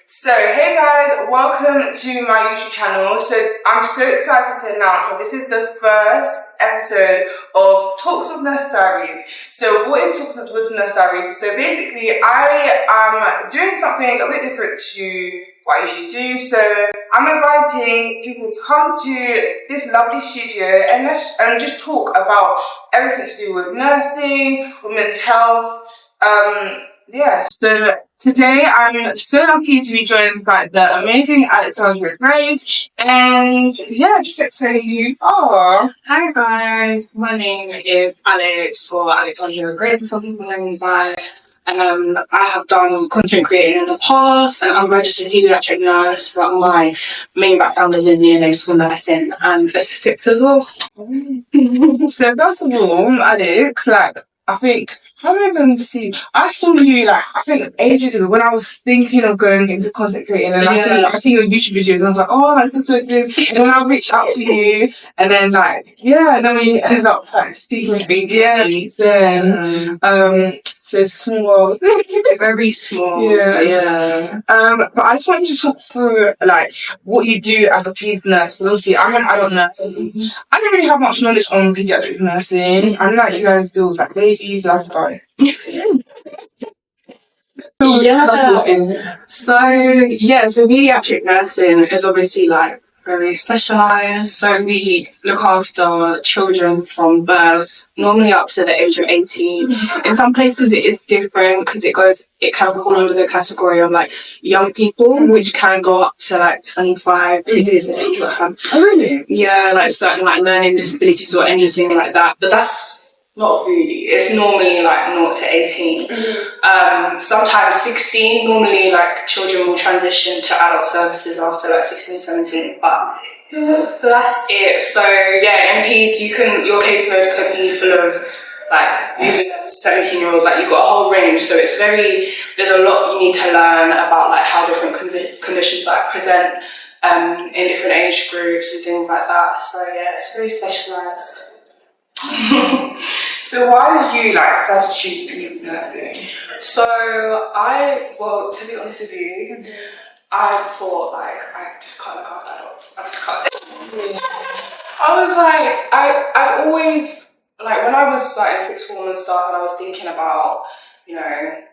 So, hey guys, welcome to my YouTube channel. So, I'm so excited to announce that this is the first episode of Talks with Nurse Diaries. So, what is Talks with Nurse Diaries? So, basically, I am doing something a bit different to what I usually do. So, I'm inviting people to come to this lovely studio and just talk about everything to do with nursing, women's health. So today I'm so lucky to be joined by the amazing Alexandriaagrace, and just explain who you are. Hi guys, my name is Alex, or Alexandriaagrace, some people know me by. I have done content creating in the past, and I'm a registered pediatric nurse, but my main background is in neonatal nursing and aesthetics as well. So first of all, Alex, I think, how am I going to see? I saw you, I think ages ago when I was thinking of going into content creating, and I seen your YouTube videos, and I was like, oh, this is so good. And then I reached out to you, and then and then we ended up speaking. So it's small world. Very small. But I just wanted to talk through what you do as a peds nurse. Because obviously I'm an adult nurse. I don't really have much knowledge on pediatric nursing. I know you guys deal with babies, that's about it. So pediatric nursing is obviously very specialised. So we look after children from birth, normally up to the age of 18. In some places it is different because it can fall under the category of young people, which can go up to 25, particularly. Oh really? Yeah, certain learning disabilities or anything like that. But that's not really. It's normally 0 to 18. Sometimes 16. Normally children will transition to adult services after 16, 17. But that's it. So in Paeds your caseload can be full of even 17-year-olds. You've got a whole range. So there's a lot you need to learn about how different conditions present in different age groups and things like that. So it's very specialised. So why did you decide to choose peds nursing? So to be honest with you, I thought I just can't look after adults. I just can't do it. I was I've always when I was in sixth form and stuff, and I was thinking about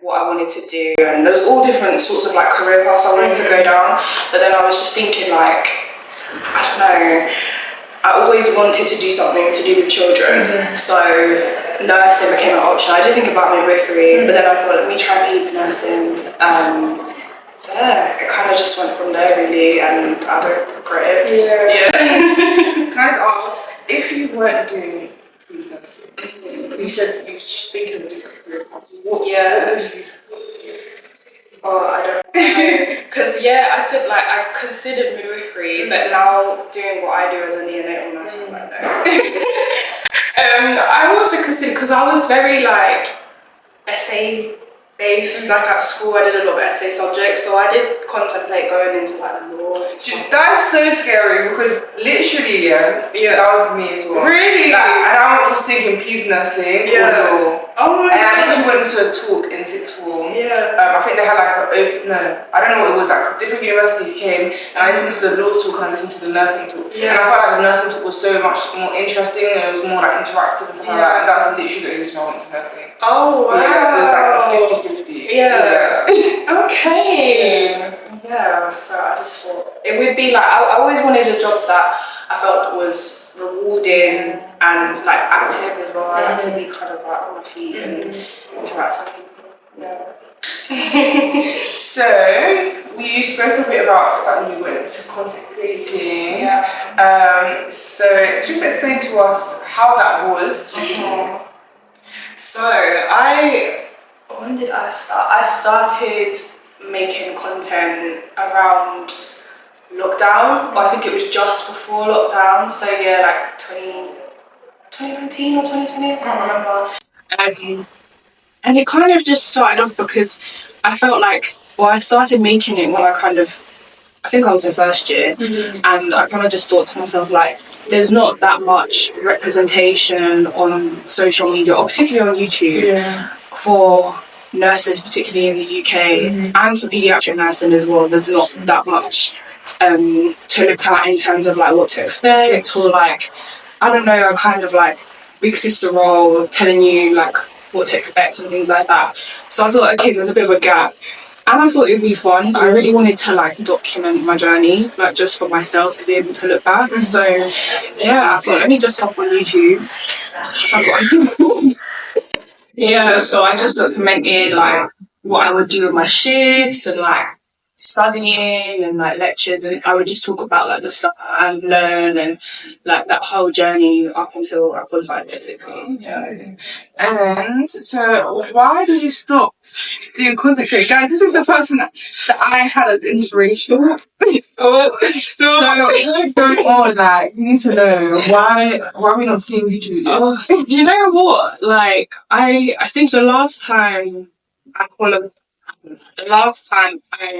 what I wanted to do, and there was all different sorts of career paths I wanted to go down. But then I was just thinking I don't know. I always wanted to do something to do with children, so nursing became an option. I did think about midwifery, but then I thought, let me try peds nursing. It kind of just went from there really, and I don't regret it. Can I just ask, if you weren't doing peds nursing, you said you were just thinking of a different career path. What would you? I don't know. Because I said I considered midwifery, but now doing what I do as a neonatal nurse, I'm no. I also considered, because I was very essay based, at school I did a lot of essay subjects, so I did contemplate going into law. That's so scary, because literally, that was me as well. Really? And I was thinking peds nursing or law. Oh my God. And I God. literally went to a talk in sixth form. I think they had I don't know what it was, different universities came, and I listened to the law talk and I listened to the nursing talk. And I felt the nursing talk was so much more interesting, and it was more interactive and stuff like that, and that was literally the reason I went to nursing. Oh wow. Yeah, it was a 50-50. Okay. So I just thought it would be I always wanted a job that I felt was rewarding and active as well. I had to be kind of on my feet and interact with people. So we spoke a bit about the fact that you went to content creating. So just explain to us how that was. So when did I start? I started making content around lockdown, but I think it was just before lockdown. So 2019 or 2020, I can't remember. And it kind of just started off because I felt I started making it when I think I was in first year, and I kind of just thought to myself there's not that much representation on social media, or particularly on YouTube, for nurses, particularly in the UK, and for paediatric nursing as well, there's not that much to look at in terms of like what to expect, or like, I don't know, a kind of like big sister role telling you like what to expect and things like that. So I thought, okay, there's a bit of a gap. And I thought it would be fun. I really wanted to like document my journey, like just for myself to be able to look back. So yeah, I thought, let me just hop on YouTube. That's what I did. Yeah, so I just documented like what I would do with my shifts and like studying and like lectures, and I would just talk about like the stuff I learned and like that whole journey up until I qualified, basically. Yeah. And so why did you stop doing content creation? Guys, this is the person that I had as inspiration. So what's going on? Like, you need to know why are we not seeing YouTube? You know what? Like, I think the last time I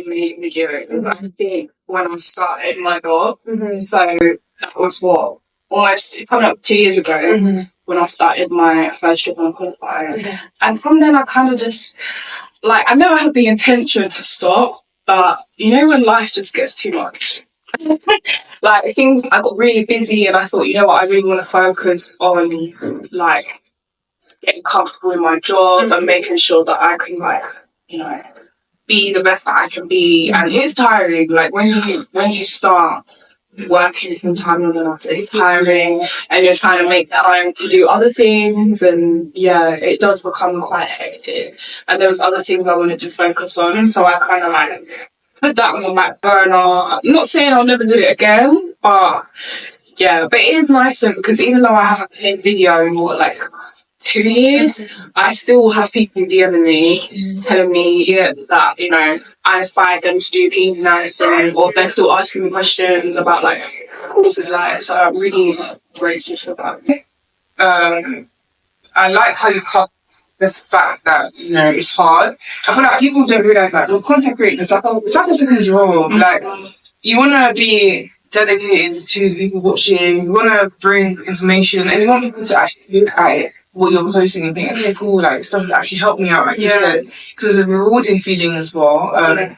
made videos, I think when I started my job. So that was what, almost coming up 2 years ago, when I started my first job on qualified. And from then I kind of just, like, I never had the intention to stop, but you know when life just gets too much? Like, I got really busy and I thought, you know what, I really want to focus on, like, getting comfortable in my job and making sure that I can, like, you know, be the best that I can be. And it's tiring. Like, when you start working full time on enough, it's tiring, and you're trying to make time to do other things, and yeah, it does become quite hectic. And there was other things I wanted to focus on, so I kind of like put that on the back burner. I'm not saying I'll never do it again, but yeah, but it is nice though, because even though I haven't made video in like 2 years, I still have people DMing me, telling me that, you know, I inspired them to do Paeds nursing, or they're still asking me questions about like what this is like. So I'm really grateful for that. I like how you cut the fact that, you know, it's hard. I feel like people don't realise that with content creating, it's like a second job. Like, you want to be dedicated to people watching, you want to bring information, and you want people to actually look at it, what you're posting, and think, okay, cool, like, this person actually helped me out, like you said, because it's a rewarding feeling as well. And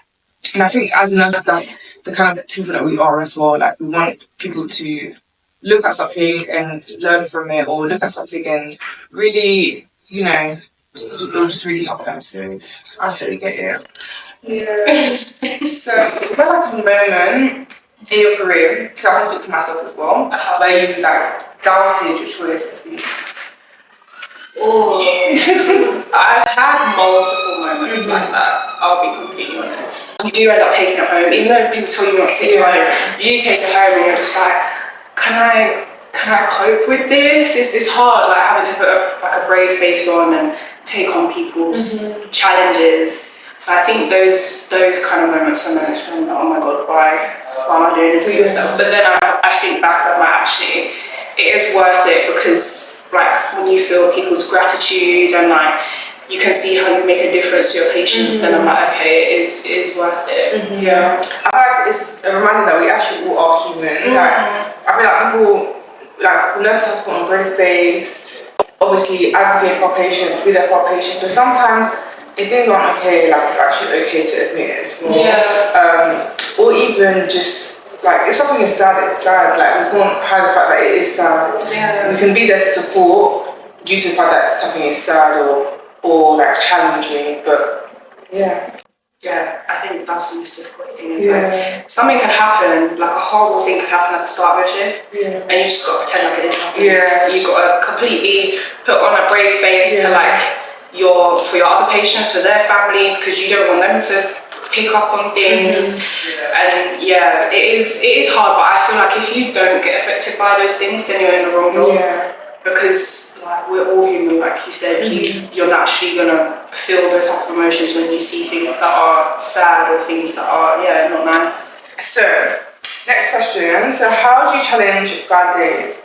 I think as nurses, that's the kind of people that we are as well. Like, we want people to look at something and learn from it, or look at something and really, you know, it'll just really help them. So I totally get it. Yeah. So is there like a moment in your career, because I can speak to myself as well, where you like doubted your choice to be? Oh, I've had multiple moments like that, I'll be completely honest. You do end up taking it home, even though people tell you not to take it home, you take it home and you're just like, can I cope with this? Is this hard, like having to put a brave face on and take on people's challenges? So I think those kind of moments are moments when I'm like, oh my god, why am I doing this to myself? But then I think back and I'm like, actually, it is worth it, because like when you feel people's gratitude and like you can see how you make a difference to your patients, then I'm like, okay, it is worth it. Yeah. I feel like it's a reminder that we actually all are human. Like, I feel like people, like, nurses have to put on a brave face, obviously advocate for our patients, be there for our patients, but sometimes if things aren't okay, like, it's actually okay to admit it as well. Yeah. Or even just, like, if something is sad, it's sad. Like, we can't hide the fact that it is sad. Yeah. We can be there to support due to the fact that something is sad or like challenging, but yeah. Yeah, I think that's the most difficult thing, is like something can happen, like a horrible thing could happen at the start of your shift, and you just got to pretend like it didn't happen. Yeah. You've got to completely put on a brave face to like for your other patients, for their families, because you don't want them to pick up on things. And yeah, it is hard, but I feel like if you don't get affected by those things, then you're in the wrong job. Because like, we're all human, like you said, you're naturally gonna feel those type of emotions when you see things that are sad or things that are not nice. So next question, so how do you challenge bad days?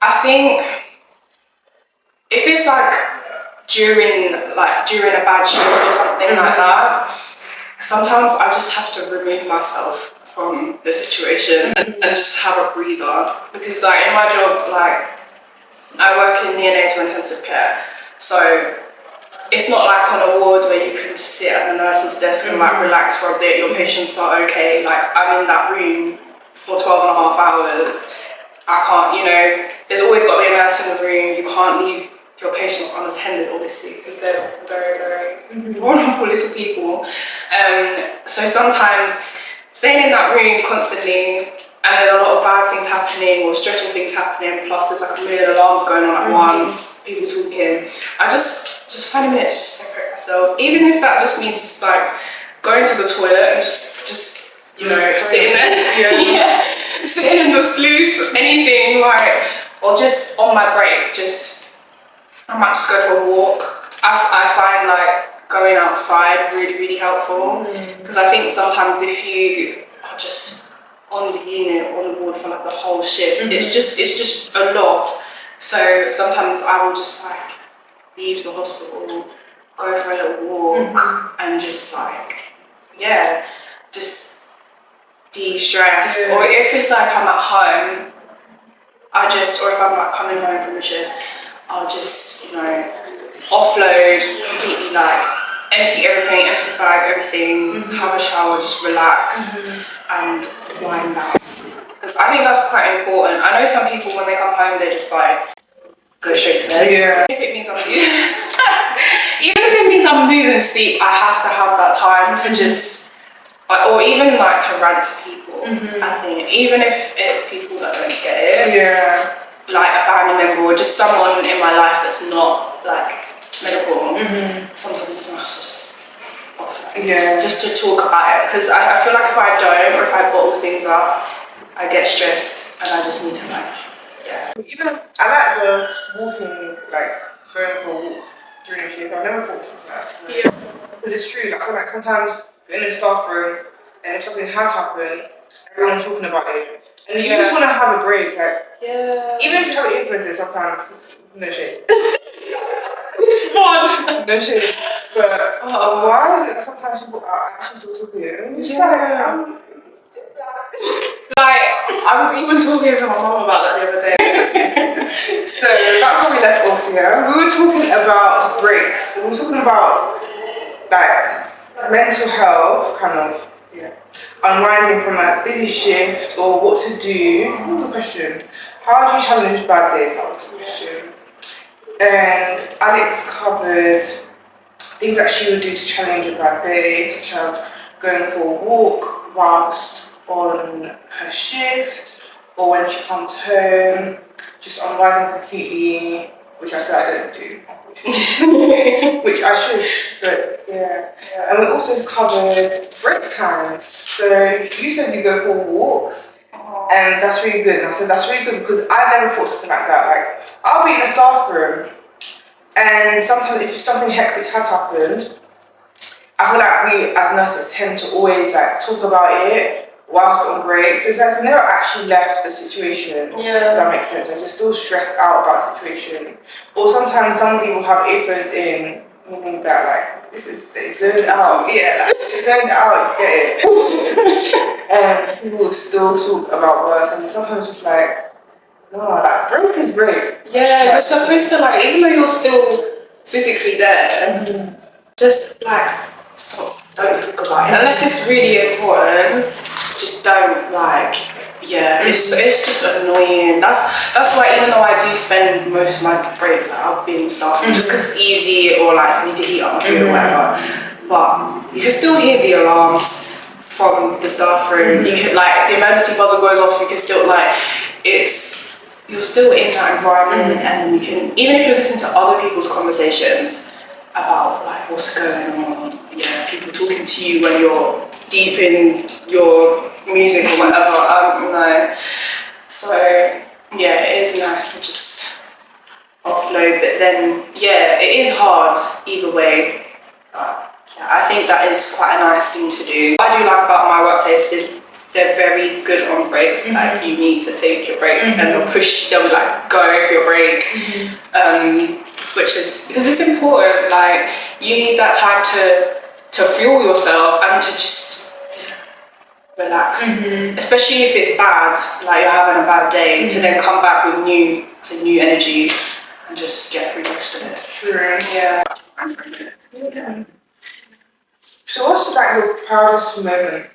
I think if it's like during a bad shift or something like that, sometimes I just have to remove myself from the situation and just have a breather, because like in my job, like I work in neonatal intensive care, so it's not like on a ward where you can just sit at the nurse's desk and like relax for a bit, your patients are okay. Like, I'm in that room for 12 and a half hours. I can't, you know, there's always got to be a nurse in the room. You can't leave your patients unattended, obviously, because they're very, very vulnerable little people. So sometimes staying in that room constantly, and there's a lot of bad things happening or stressful things happening, plus there's like a million alarms going on at once, people talking. I just 20 minutes just separate myself, even if that just means like going to the toilet and just you know, sitting there, sitting in the sluice, anything, like, or just on my break, I might just go for a walk. I find like going outside really helpful, because I think sometimes if you are just on the unit, on the ward for like the whole shift, it's just a lot. So sometimes I will just like leave the hospital, go for a little walk, and just like, just de-stress. Or if it's like I'm at home, or if I'm like coming home from a shift, I'll just, you know, offload completely, like empty everything, empty the bag, everything, have a shower, just relax and wind down. Because I think that's quite important. I know some people when they come home, they just like go straight to bed. Yeah. If it means even if it means I'm losing sleep, I have to have that time to just, or even like to rant to people. I think even if it's people that don't get it, like a family member or just someone in my life that's not like medical, sometimes it's nice to just just to talk about it, because I feel like if I don't, or if I bottle things up, I get stressed and I just need to like Even I like the walking, like going for a walk during the shift. I've never thought of something like that. Because it's true. I feel like sometimes you're in the staff room and if something has happened, everyone's talking about it, and you just want to have a break. Like even if you have influences, sometimes no shade. It's fun. No shade. But why is it sometimes people are actually still talking? And you're just like, like, I was even talking to my mum about that the other day. So that's where we left off here. We were talking about breaks. We were talking about like mental health, kind of unwinding from a busy shift, or what to do. What was the question? How do you challenge bad days? That was the question. And Alex covered things that she would do to challenge a bad day, such as going for a walk whilst on her shift, or when she comes home, just unwinding completely, which I said I don't do, unfortunately. Which I should, but And we also covered break times. So you said you go for walks, and that's really good. And I said that's really good because I never thought something like that. Like, I'll be in the staff room, and sometimes if something hectic has happened, I feel like we as nurses tend to always like talk about it whilst on break. So it's like we never actually left the situation. If that makes sense. And you're still stressed out about the situation. Or sometimes somebody will have earphones in, meaning that like this is they zoned out. Like they zoned out, you get it. And people will still talk about work, and sometimes just like, no, like break is break. Yeah, you're supposed to like, even though you're still physically there, just like stop, don't talk about it. Unless it's really important, just don't like, it's just annoying. That's why even though I do spend most of my breaks, like I'll be in the staff room just because it's easy, or like I need to heat up my food or whatever. But you can still hear the alarms from the staff room. You can like, if the emergency buzzer goes off, you can still like, you're still in that environment, and then you can, even if you listen to other people's conversations about like what's going on, people talking to you when you're deep in your music or whatever, I don't know. So it is nice to just offload, but then it is hard either way. I think that is quite a nice thing to do. What I do like about my workplace is they're very good on breaks. Like, you need to take your break, and they'll be like, go for your break. Which is, because it's important, like, you need that time to fuel yourself and to just relax. Especially if it's bad, like you're having a bad day, to then come back with new to new energy and just get through the rest of it. True. Yeah. Yeah. So what's like your proudest moment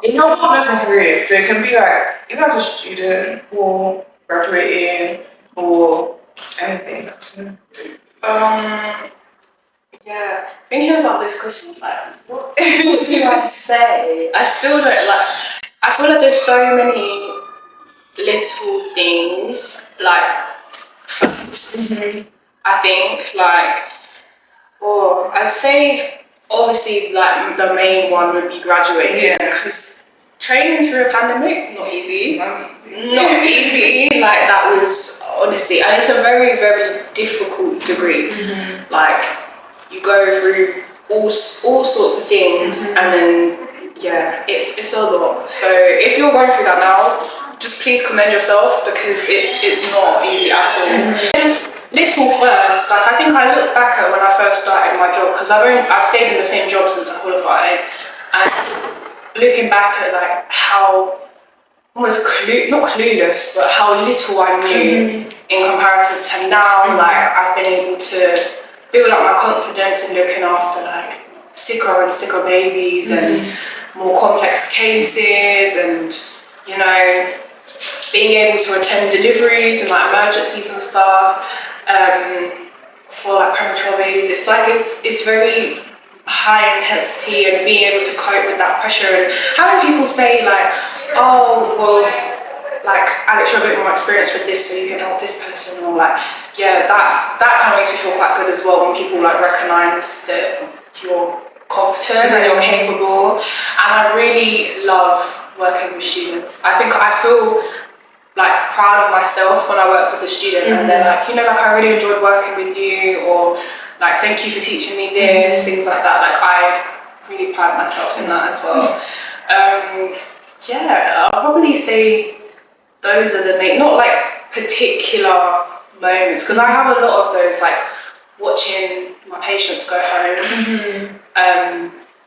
in your nursing career? So it can be like even as a student or graduating or just anything. Yeah, thinking about this question is like, what do I say? I still don't I feel like there's so many little things, like, firsts, I think, like, or I'd say, obviously, like, the main one would be graduating, because training through a pandemic, not easy. Not easy, like, that was, honestly, and it's a very, very difficult degree, like, you go through all sorts of things, and then it's a lot. So if you're going through that now, just please commend yourself, because it's not easy at all. Just little first, like I think I look back at when I first started my job, because I've stayed in the same job since I qualified, and looking back at like how almost not clueless, but how little I knew in comparison to now, like I've been able to build up my confidence in looking after like sicker and sicker babies and more complex cases, and you know, being able to attend deliveries and like emergencies and stuff for like premature babies. It's like it's very high intensity, and being able to cope with that pressure, and having people say like, oh well, like Alex, you're a bit more experienced with this, so you can help this person, or like, yeah, that kind of makes me feel quite good as well, when people like recognise that you're competent and you're capable. And I really love working with students. I think I feel like proud of myself when I work with a student and they're like, you know, like I really enjoyed working with you, or like thank you for teaching me this, things like that. Like I really pride myself in that as well. Yeah, I'll probably say those are the main, not like particular moments, because I have a lot of those, like watching my patients go home,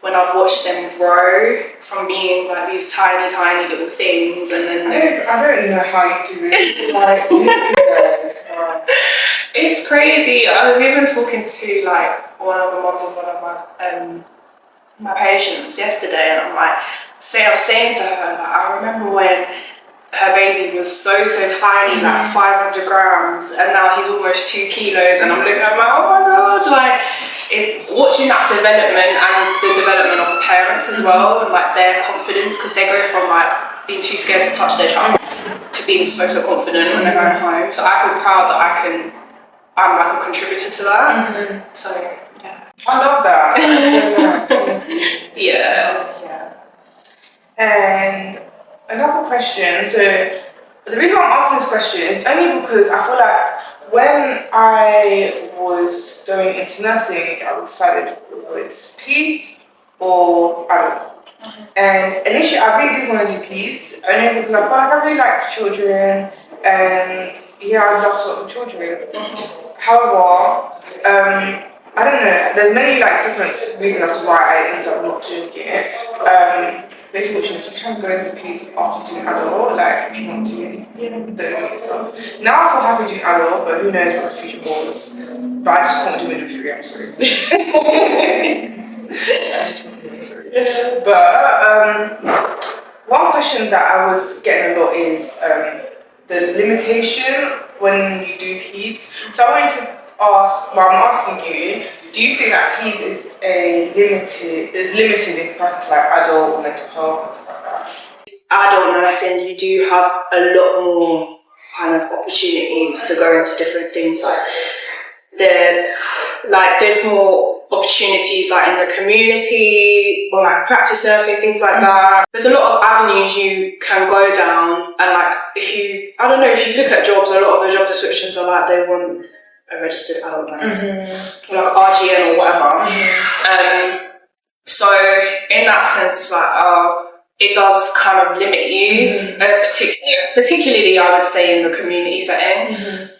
when I've watched them grow from being like these tiny little things, and then I don't know how you do it. Like, you guys, wow. It's crazy. I was even talking to like one of the moms of one of my patients yesterday, and I'm like, I was saying to her, like, I remember when her baby was so tiny, like 500 grams, and now he's almost 2 kilos, and I'm looking at him like, oh my god, like, it's watching that development and the development of the parents as well, and like their confidence, because they go from like being too scared to touch their child to being so confident when they're going home. So I feel proud that I'm like a contributor to that. So yeah, I love that. yeah. And another question. So the reason I'm asking this question is only because I feel like when I was going into nursing, I decided whether it's Paeds or adult. And initially, I really did want to do Paeds, only because I felt like I really like children, and yeah, I love to work with children. However, I don't know. There's many like different reasons as to why I ended up not doing it. Maybe you can go into Paeds after doing adult, like if you want to, don't know yourself. Now I feel happy doing adult, but who knows what the future holds. But I just can't do midwifery, I'm sorry. That's just not me, sorry. But one question that I was getting a lot is the limitation when you do Paeds. So I wanted to ask, well, I'm asking you, do you think that Paeds is limited in comparison to like adult or mental health and stuff like that? Adult nursing, you do have a lot more kind of opportunities to go into different things, there's more opportunities like in the community or like practice nursing, things like that. There's a lot of avenues you can go down, and like if you look at jobs, a lot of the job descriptions are like they want a registered adult nurse, or like RGN or whatever. So in that sense, it's like it does kind of limit you, particularly I would say in the community setting.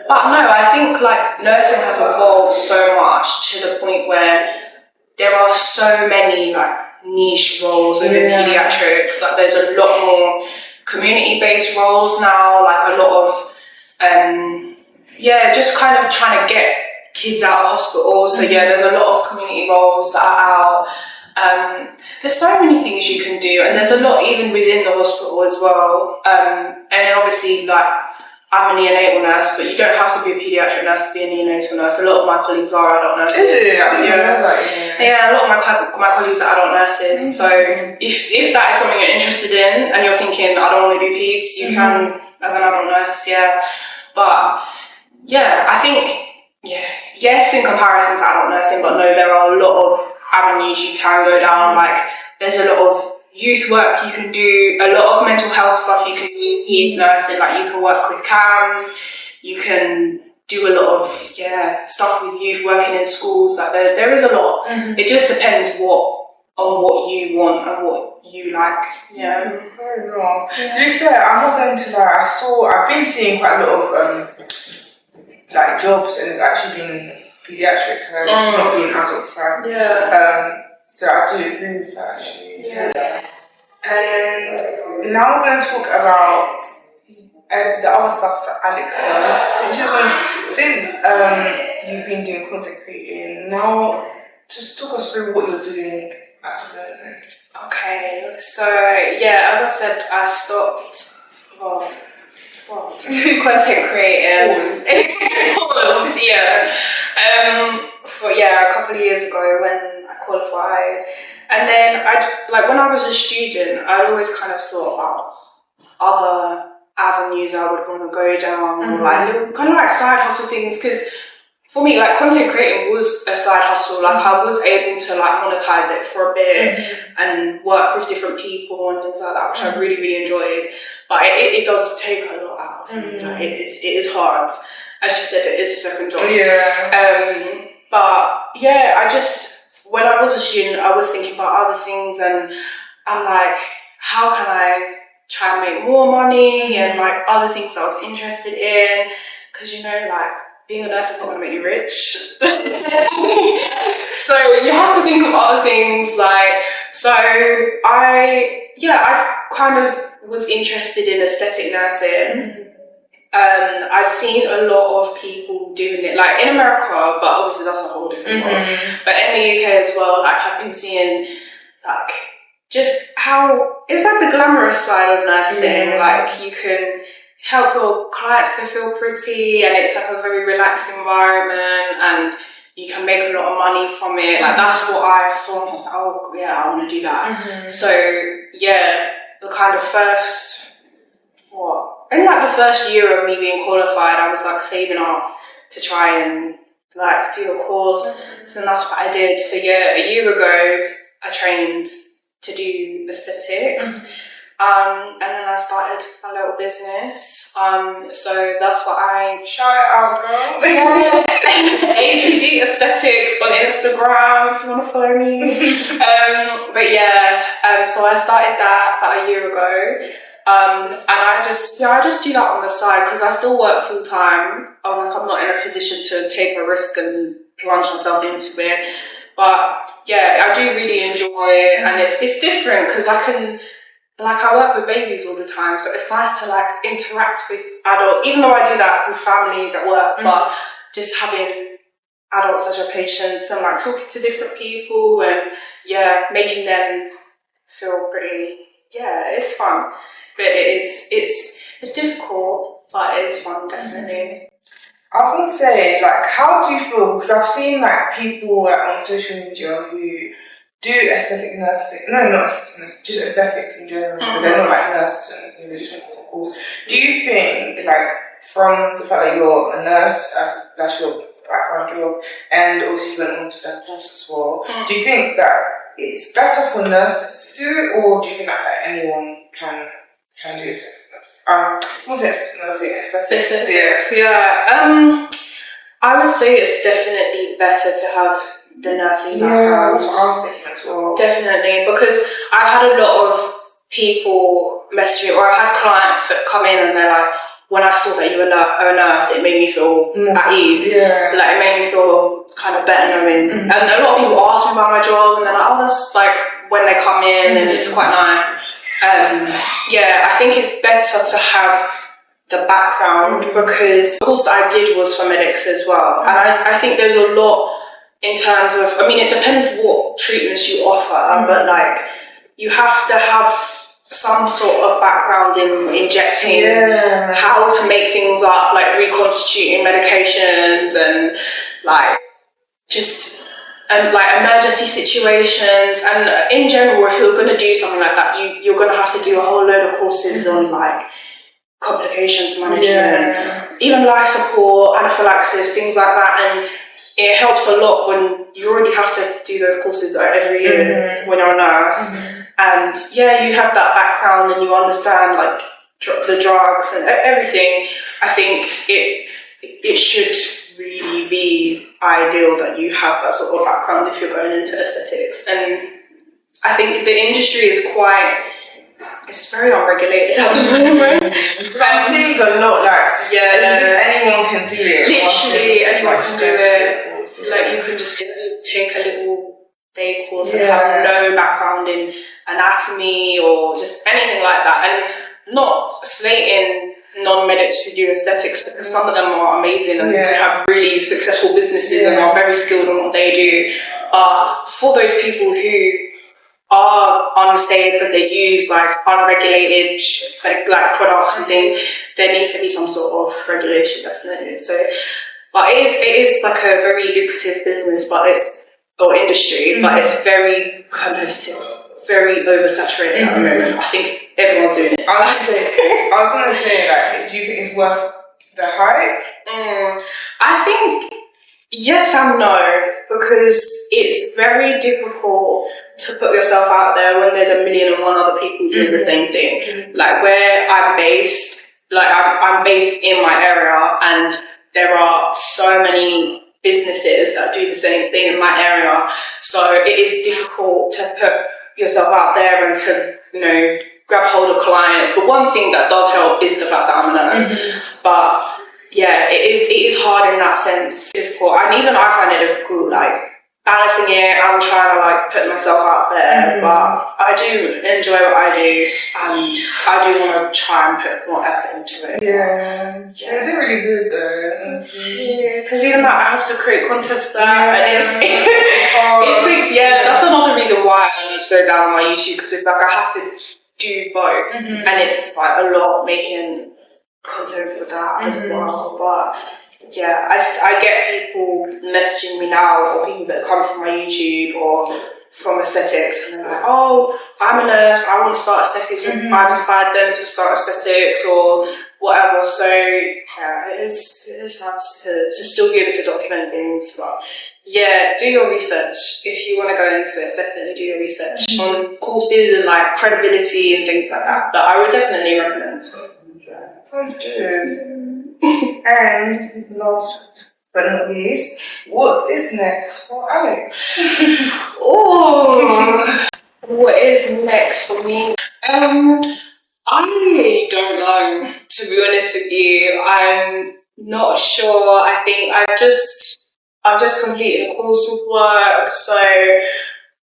But no, I think like nursing has evolved so much to the point where there are so many like niche roles within paediatrics. Like there's a lot more community-based roles now, like a lot of, just kind of trying to get kids out of hospital. So yeah, there's a lot of community roles that are out. There's so many things you can do, and there's a lot even within the hospital as well. And then obviously, like, I'm a neonatal nurse, but you don't have to be a paediatric nurse to be a neonatal nurse. A lot of my colleagues are adult nurses. Is it? Yeah, a lot of my colleagues are adult nurses. So if that is something you're interested in and you're thinking, I don't want to do peds, you can as an adult nurse, yeah. But yeah, I think, yes, in comparison to adult nursing, but no, there are a lot of avenues you can go down. Like, there's a lot of youth work you can do, a lot of mental health stuff you can do, peds nursing, like you can work with CAMS, you can do a lot of stuff with youth working in schools. Like there is a lot. It just depends on what you want and what you like. Very well. To be fair, I'm not going to lie, I've been seeing quite a lot of like jobs, and it's actually been paediatric, so it's not been adult side. So I do agree with that actually. And now we're going to talk about the other stuff that Alex does. Since you've been doing content creating, now just talk us through what you're doing at the moment. Okay, so as I said, I stopped content creating. For a couple of years ago when I qualified, and then when I was a student, I'd always kind of thought about other avenues I would want to go down, or like little kind of like side hustle things, because for me, like, content creating was a side hustle. Like, I was able to like monetize it for a bit and work with different people and things like that, which I really, really enjoyed. But it does take a lot out of me. Like, it is hard. As you said, it is a second job. But I just, when I was a student, I was thinking about other things, and I'm like, how can I try and make more money and like other things that I was interested in? Because, like, being a nurse is not going to make you rich. So you have to think of other things. Like, so I kind of was interested in aesthetic nursing. I've seen a lot of people doing it, like in America, but obviously that's a whole different world. But in the UK as well, like, I've been seeing like just how it's like the glamorous side of nursing. Like, you can help your clients to feel pretty, and it's like a very relaxed environment, and you can make a lot of money from it. Like, that's what I saw, and I was like, oh yeah, I want to do that. So the kind of in like the first year of me being qualified, I was like saving up to try and like do a course. So that's what I did. So a year ago I trained to do aesthetics. And then I started a little business. So that's what I shout it out, girl. APD Aesthetics on Instagram if you want to follow me. So I started that about a year ago. And I just do that on the side because I still work full time. I was like, I'm not in a position to take a risk and plunge myself into it. But I do really enjoy it, and it's different because I work with babies all the time, so it's nice to like interact with adults, even though I do that with families at work, but just having adults as your patients and like talking to different people and making them feel pretty, it's fun. But it's difficult, but it's fun, definitely. I was going to say, like, how do you feel? Because I've seen like people like, on social media who do aesthetic nursing. No, not aesthetic nursing, just aesthetics in general. But they're not like nurses or anything, they're just want to course. Do you think, like, from the fact that you're a nurse, that's your background job, and also you went on to that course as well, do you think that it's better for nurses to do it, or do you think that anyone can do aesthetic nursing? What's aesthetic nursing? Aesthetics. I would say it's definitely better to have the nursing background. Yeah, that's what I was thinking as well. Definitely, because I've had a lot of people message me, or I've had clients that come in and they're like, when I saw that you were a nurse, it made me feel at ease. Yeah. Like, it made me feel kind of better knowing. And a lot of people ask me about my job, and they're like, oh, that's like when they come in, and it's quite nice. I think it's better to have the background because the course that I did was for medics as well. And I think there's a lot in terms of, I mean, it depends what treatments you offer, but like you have to have some sort of background in injecting, how to make things up, like reconstituting medications and like just like emergency situations. And in general, if you're going to do something like that, you're going to have to do a whole load of courses on like complications management, even life support, anaphylaxis, things like that. And it helps a lot when you already have to do those courses every year when you're a nurse. And you have that background and you understand like the drugs and everything. I think it should really be ideal that you have that sort of background if you're going into aesthetics. And I think the industry is it's very unregulated at the moment. That seems a lot like, as if anyone can do it. Literally, anyone can do it. Like, you can just take a little day course and have no background in anatomy or just anything like that. And not slating non-medics who do aesthetics, because some of them are amazing and have really successful businesses and are very skilled on what they do. For those people who are unsafe and they use like unregulated like products and things, there needs to be some sort of regulation, definitely. So, but it is like a very lucrative business, or industry, but it's very competitive, very oversaturated at the moment. I think everyone's doing it. I was gonna say, like, do you think it's worth the hype? I think yes and no, because it's very difficult to put yourself out there when there's 1,000,001 other people doing the same thing. Like where I'm based, like I'm based in my area, and there are so many businesses that do the same thing in my area. So it is difficult to put yourself out there and to, grab hold of clients. But one thing that does help is the fact that I'm a nurse. But it is hard in that sense, difficult. And even I find it difficult, like balancing it. I'm trying to like put myself out there, but I do enjoy what I do, and I do want to try and put more effort into it. You're doing really good though. Because even that, I have to create content for that, and it takes. That's another reason why I want to slow down my YouTube, because it's like I have to do both, and it's like a lot making content for that as well. But I get people messaging me now, or people that come from my YouTube or from aesthetics, and they're like, "Oh, I'm a nurse, I want to start aesthetics," and I've inspired them to start aesthetics or whatever. So it is nice to still be able to document things, but do your research. If you want to go into it, definitely do your research on courses and like credibility and things like that. But I would definitely recommend. Sounds good. And last but not least, what is next for Alex? What is next for me? I don't know, to be honest with you. I'm not sure. I think I've just completed a course with work, so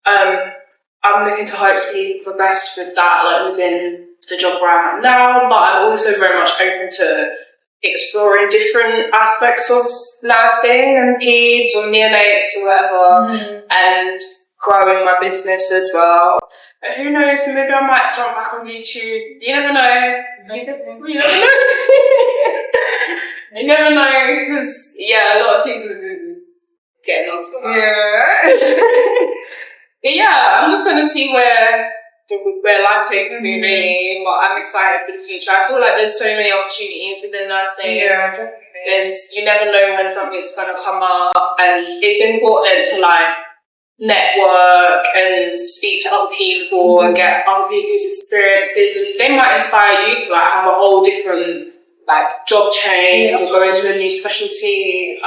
I'm looking to hopefully progress with that, like within the job where I am now. But I'm also very much open to exploring different aspects of nursing and Paeds or neonates or whatever, and growing my business as well. But who knows, maybe I might jump back on YouTube. You never know. You never know, because a lot of people are getting on to I'm just going to see where life takes me, really. But I'm excited for the future. I feel like there's so many opportunities within nursing. Definitely. You never know when something's going to come up, and it's important to like network and speak to other people and get other people's experiences, and they might inspire you to like have a whole different like job change or go into a new specialty.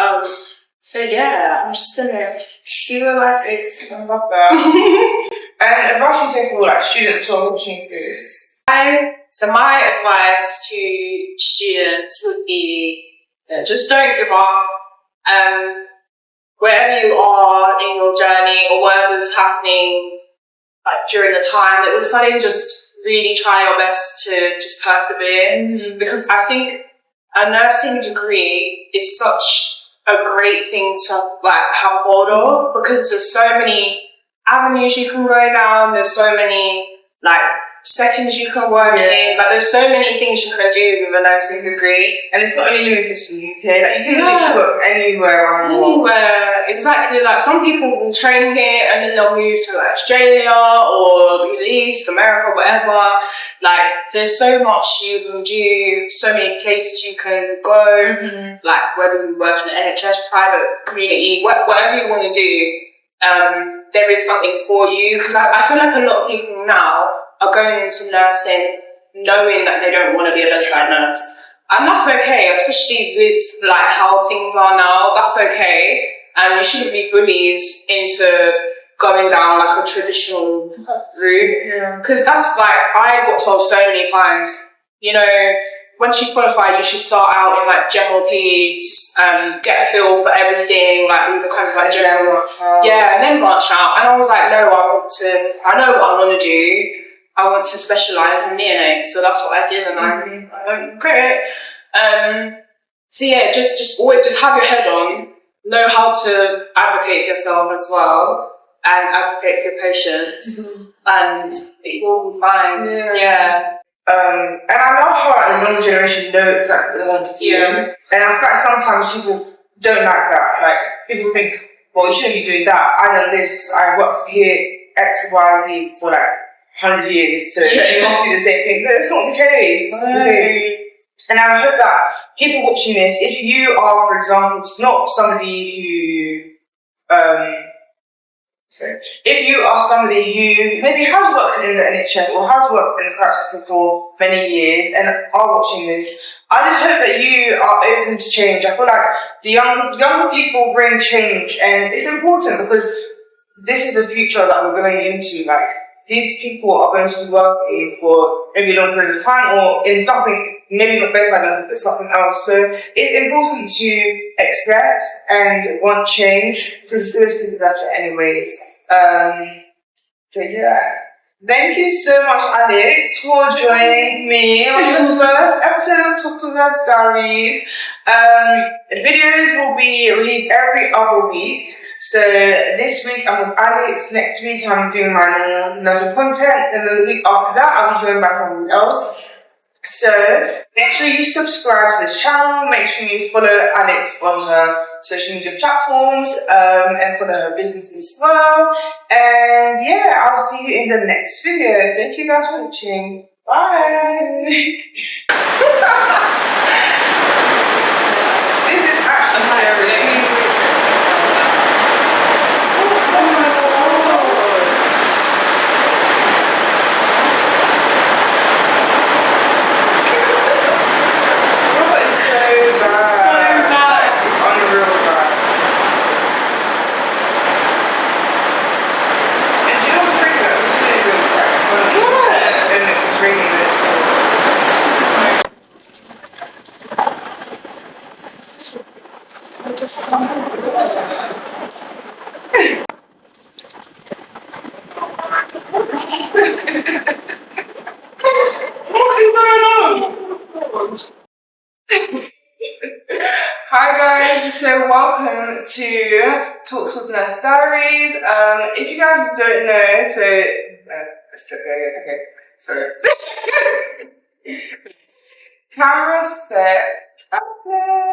So I'm just gonna see where life takes. I love that. And advice you say for like students or opportunities? So my advice to students would be just don't give up. Wherever you are in your journey or whatever's happening like during the time that you're studying, just really try your best to just persevere, because I think a nursing degree is such a great thing to like have hold of, because there's so many avenues you can go down, there's so many like settings you can work in, like there's so many things you can do with a nursing degree, and it's not only limited to the UK. Like you can literally work anywhere around the world. Anywhere, exactly. Like some people will train here and then they'll move to like Australia or the Middle East, America, whatever. Like there's so much you can do, so many places you can go. Like whether you work in the NHS, private, community, whatever you want to do, there is something for you. Because I feel like a lot of people now are going into nursing knowing that they don't want to be a bedside nurse. And that's okay, especially with like how things are now, that's okay. And you shouldn't be bullied into going down like a traditional route. Because that's like, I got told so many times, you know, once you qualify, you should start out in like general Paeds, get a feel for everything, like we were kind of like general, and then branch out. And I was like, no, I know what I want to do. I want to specialise in neonates, so that's what I did, and I went great. So yeah, just always just have your head on, know how to advocate for yourself as well, and advocate for your patients, and it will be fine. And I love how like the younger generation know exactly what they want to do. And I feel like sometimes people don't like that. Like people think, well, you shouldn't be doing that. I done this. I worked here X, Y, Z for like 100 years, so you must do the same thing. No, that's not the case. And I hope that people watching this, if you are, for example, not somebody who, if you are somebody who maybe has worked in the NHS or has worked in the private sector for many years and are watching this, I just hope that you are open to change. I feel like the younger people bring change, and it's important because this is the future that we're going into. Like, these people are going to be working for maybe a long period of time or in something, maybe not bedside nurse, but something else. So it's important to accept and want change because it's always going to be better anyways. But yeah. Thank you so much, Alex, for joining me on the first episode of Talk to Nurse Diaries. Videos will be released every other week. So this week I'm with Alex, next week I'm doing my normal nursing content, and then the week after that I'll be joined by someone else. So make sure you subscribe to this channel, make sure you follow Alex on her social media platforms, and follow her business as well. And yeah, I'll see you in the next video. Thank you guys for watching. Bye. This is actually scary. Hi guys, so welcome to Talks with Nurse Diaries. If you guys don't know, okay, sorry. Camera set. Okay.